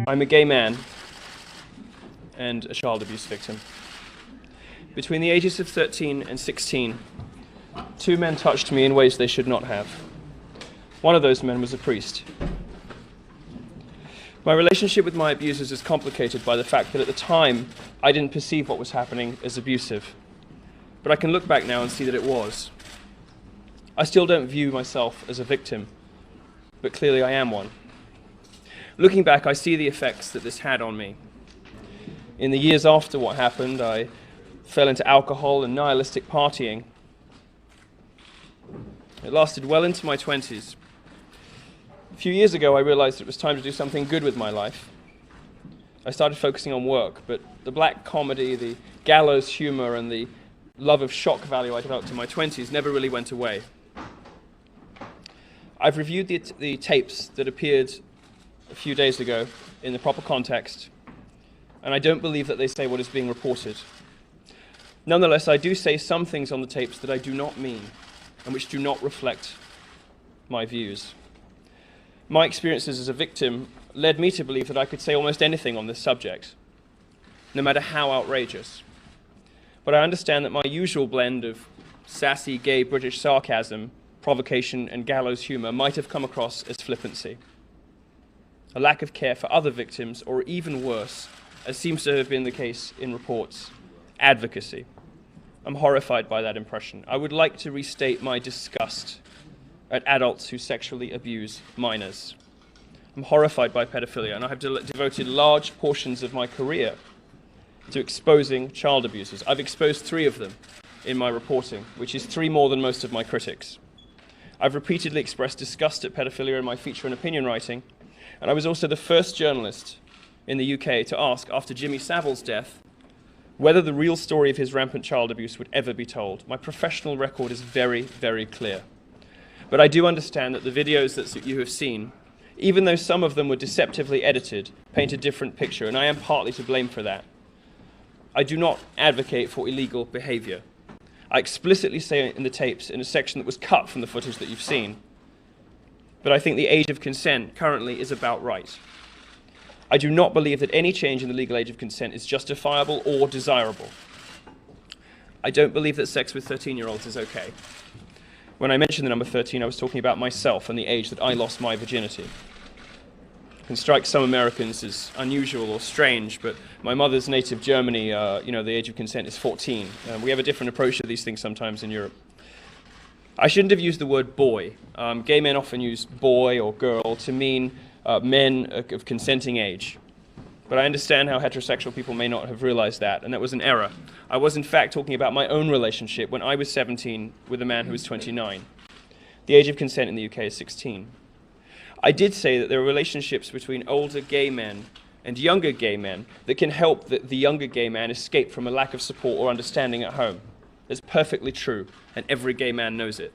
I'm a gay man and a child abuse victim. Between the ages of 13 and 16, two men touched me in ways they should not have. One of those men was a priest. My relationship with my abusers is complicated by the fact that at the time, I didn't perceive what was happening as abusive. But I can look back now and see that it was. I still don't view myself as a victim, but clearly I am one. Looking back, I see the effects that this had on me. In the years after what happened, I fell into alcohol and nihilistic partying. It lasted well into my 20s. A few years ago, I realized it was time to do something good with my life. I started focusing on work, but the black comedy, the gallows humor, and the love of shock value I developed in my 20s never really went away. I've reviewed the tapes that appeared a few days ago in the proper context, and I don't believe that they say what is being reported. Nonetheless, I do say some things on the tapes that I do not mean, and which do not reflect my views. My experiences as a victim led me to believe that I could say almost anything on this subject, no matter how outrageous. But I understand that my usual blend of sassy gay British sarcasm, provocation, and gallows humor might have come across as flippancy. A lack of care for other victims, or even worse, as seems to have been the case in reports, advocacy. I'm horrified by that impression. I would like to restate my disgust at adults who sexually abuse minors. I'm horrified by pedophilia, and I have devoted large portions of my career to exposing child abusers. I've exposed 3 of them in my reporting, which is 3 more than most of my critics. I've repeatedly expressed disgust at pedophilia in my feature and opinion writing, and I was also the first journalist in the UK to ask, after Jimmy Savile's death, whether the real story of his rampant child abuse would ever be told. My professional record is very, very clear. But I do understand that the videos that you have seen, even though some of them were deceptively edited, paint a different picture, and I am partly to blame for that. I do not advocate for illegal behavior. I explicitly say in the tapes, in a section that was cut from the footage that you've seen, but I think the age of consent currently is about right. I do not believe that any change in the legal age of consent is justifiable or desirable. I don't believe that sex with 13-year-olds is okay. When I mentioned the number 13, I was talking about myself and the age that I lost my virginity. It can strike some Americans as unusual or strange, but my mother's native Germany, the age of consent is 14. We have a different approach to these things sometimes in Europe. I shouldn't have used the word boy. Gay men often use boy or girl to mean men of consenting age. But I understand how heterosexual people may not have realized that, and that was an error. I was in fact talking about my own relationship when I was 17 with a man who was 29. The age of consent in the UK is 16. I did say that there are relationships between older gay men and younger gay men that can help the younger gay man escape from a lack of support or understanding at home. That's perfectly true, and every gay man knows it.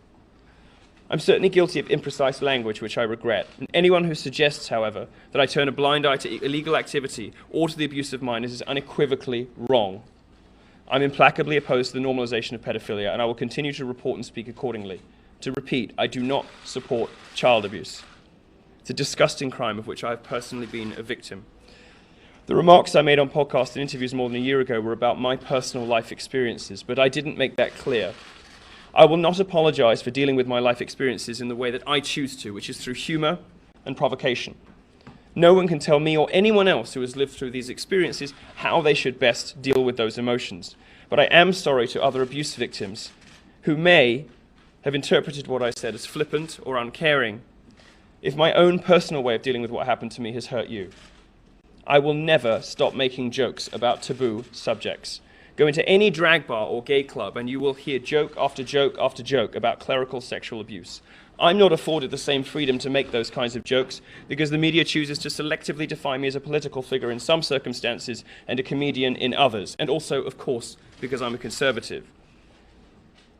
I'm certainly guilty of imprecise language, which I regret. And anyone who suggests, however, that I turn a blind eye to illegal activity or to the abuse of minors is unequivocally wrong. I'm implacably opposed to the normalization of pedophilia, and I will continue to report and speak accordingly. To repeat, I do not support child abuse. It's a disgusting crime of which I have personally been a victim. The remarks I made on podcasts and interviews more than a year ago were about my personal life experiences, but I didn't make that clear. I will not apologize for dealing with my life experiences in the way that I choose to, which is through humor and provocation. No one can tell me or anyone else who has lived through these experiences how they should best deal with those emotions. But I am sorry to other abuse victims who may have interpreted what I said as flippant or uncaring if my own personal way of dealing with what happened to me has hurt you. I will never stop making jokes about taboo subjects. Go into any drag bar or gay club and you will hear joke after joke after joke about clerical sexual abuse. I'm not afforded the same freedom to make those kinds of jokes because the media chooses to selectively define me as a political figure in some circumstances and a comedian in others, and also, of course, because I'm a conservative.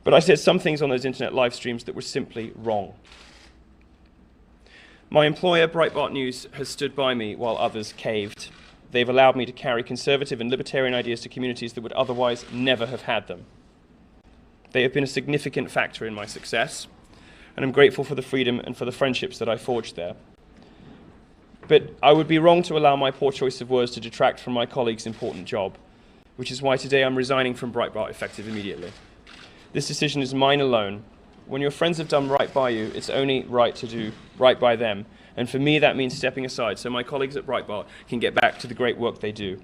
But I said some things on those internet live streams that were simply wrong. My employer, Breitbart News, has stood by me while others caved. They've allowed me to carry conservative and libertarian ideas to communities that would otherwise never have had them. They have been a significant factor in my success, and I'm grateful for the freedom and for the friendships that I forged there. But I would be wrong to allow my poor choice of words to detract from my colleague's important job, which is why today I'm resigning from Breitbart effective immediately. This decision is mine alone. When your friends have done right by you, it's only right to do right by them. And for me, that means stepping aside so my colleagues at Breitbart can get back to the great work they do.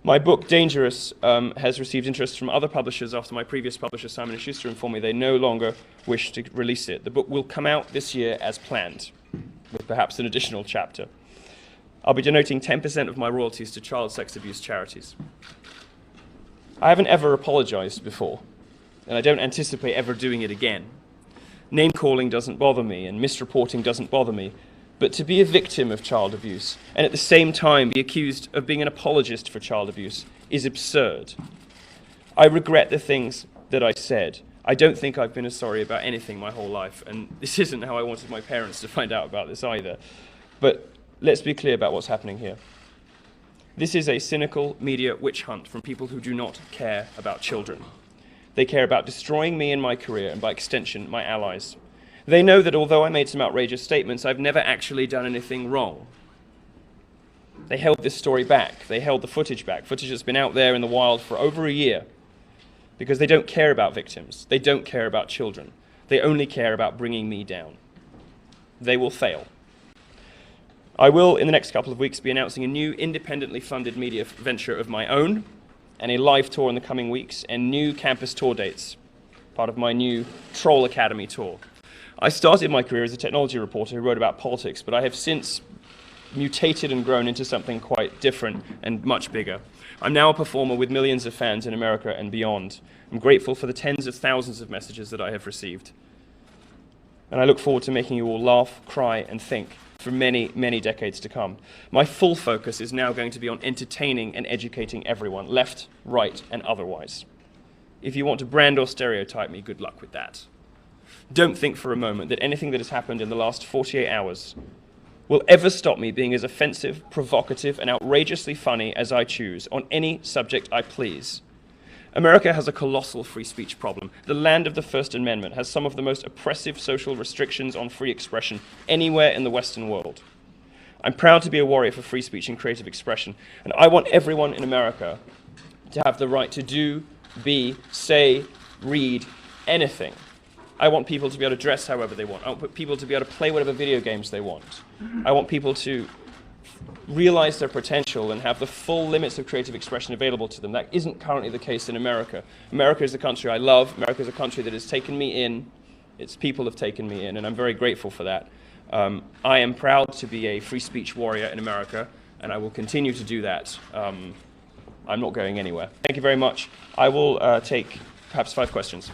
My book, Dangerous, has received interest from other publishers after my previous publisher, Simon & Schuster, informed me they no longer wish to release it. The book will come out this year as planned, with perhaps an additional chapter. I'll be donating 10% of my royalties to child sex abuse charities. I haven't ever apologized before, and I don't anticipate ever doing it again. Name-calling doesn't bother me, and misreporting doesn't bother me. But to be a victim of child abuse, and at the same time be accused of being an apologist for child abuse, is absurd. I regret the things that I said. I don't think I've been as sorry about anything my whole life, and this isn't how I wanted my parents to find out about this either. But let's be clear about what's happening here. This is a cynical media witch hunt from people who do not care about children. They care about destroying me and my career, and by extension, my allies. They know that although I made some outrageous statements, I've never actually done anything wrong. They held this story back. They held the footage back, footage that's been out there in the wild for over a year, because they don't care about victims. They don't care about children. They only care about bringing me down. They will fail. I will, in the next couple of weeks, be announcing a new independently funded media venture of my own, and a live tour in the coming weeks, and new campus tour dates, part of my new Troll Academy tour. I started my career as a technology reporter who wrote about politics, but I have since mutated and grown into something quite different and much bigger. I'm now a performer with millions of fans in America and beyond. I'm grateful for the tens of thousands of messages that I have received. And I look forward to making you all laugh, cry, and think for many, many decades to come. My full focus is now going to be on entertaining and educating everyone, left, right, and otherwise. If you want to brand or stereotype me, good luck with that. Don't think for a moment that anything that has happened in the last 48 hours will ever stop me being as offensive, provocative, and outrageously funny as I choose on any subject I please. America has a colossal free speech problem. The land of the First Amendment has some of the most oppressive social restrictions on free expression anywhere in the Western world. I'm proud to be a warrior for free speech and creative expression, and I want everyone in America to have the right to do, be, say, read anything. I want people to be able to dress however they want. I want people to be able to play whatever video games they want. I want people to realize their potential and have the full limits of creative expression available to them. That isn't currently the case in America. America is the country I love. America is a country that has taken me in. Its people have taken me in, and I'm very grateful for that. I am proud to be a free speech warrior in America, and I will continue to do that. I'm not going anywhere. Thank you very much. I will take perhaps 5 questions.